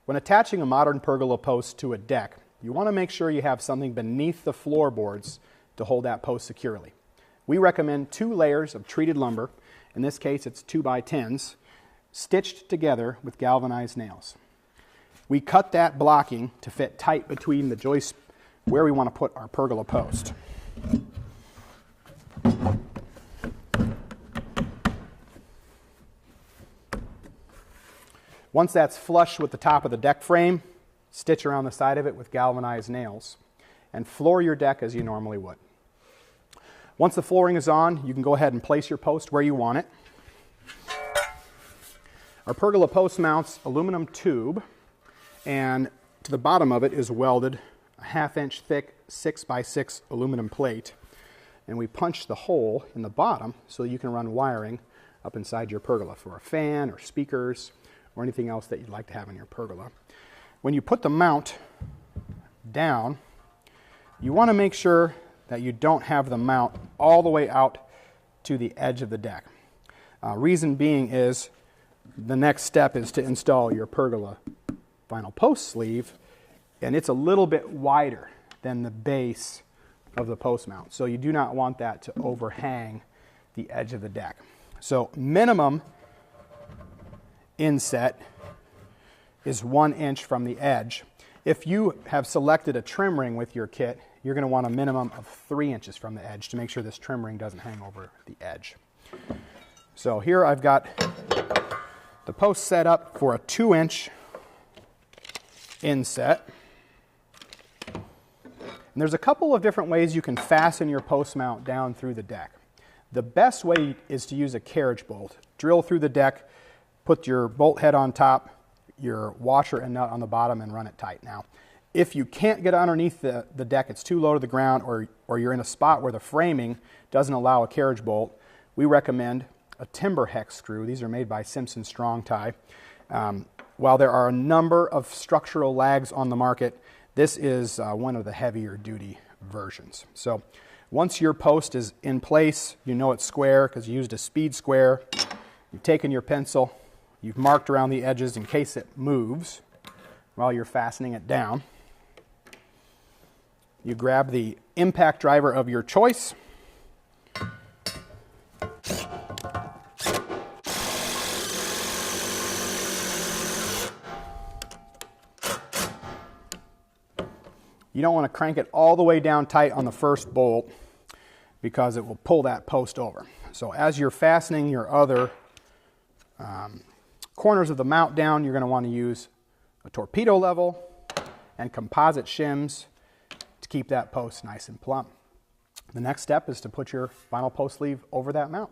When attaching a modern pergola post to a deck, you want to make sure you have something beneath the floorboards to hold that post securely. We recommend 2 layers of treated lumber. In this case, it's 2x10s, stitched together with galvanized nails. We cut that blocking to fit tight between the joists where we want to put our pergola post. Once that's flush with the top of the deck frame, stitch around the side of it with galvanized nails and floor your deck as you normally would. Once the flooring is on, you can go ahead and place your post where you want it. Our pergola post mounts aluminum tube, and to the bottom of it is welded a 1/2 inch thick 6x6 aluminum plate, and we punch the hole in the bottom so that you can run wiring up inside your pergola for a fan or speakers or anything else that you'd like to have in your pergola. When you put the mount down, you want to make sure that you don't have the mount all the way out to the edge of the deck. Reason being is the next step is to install your pergola vinyl post sleeve, and it's a little bit wider than the base of the post mount. So you do not want that to overhang the edge of the deck. So minimum inset is 1 inch from the edge. If you have selected a trim ring with your kit, you're going to want a minimum of 3 inches from the edge to make sure this trim ring doesn't hang over the edge. So here I've got the post set up for a 2-inch inset. And there's a couple of different ways you can fasten your post mount down through the deck. The best way is to use a carriage bolt. Drill through the deck, put your bolt head on top, your washer and nut on the bottom, and run it tight. Now, if you can't get underneath the deck, it's too low to the ground, or you're in a spot where the framing doesn't allow a carriage bolt, we recommend a timber hex screw. These are made by Simpson Strong Tie. While there are a number of structural lags on the market, this is one of the heavier duty versions. So once your post is in place, you know it's square because you used a speed square. You've taken your pencil, you've marked around the edges in case it moves while you're fastening it down. You grab the impact driver of your choice. You don't want to crank it all the way down tight on the first bolt because it will pull that post over. So as you're fastening your other corners of the mount down, you're going to want to use a torpedo level and composite shims to keep that post nice and plumb. The next step is to put your vinyl post sleeve over that mount.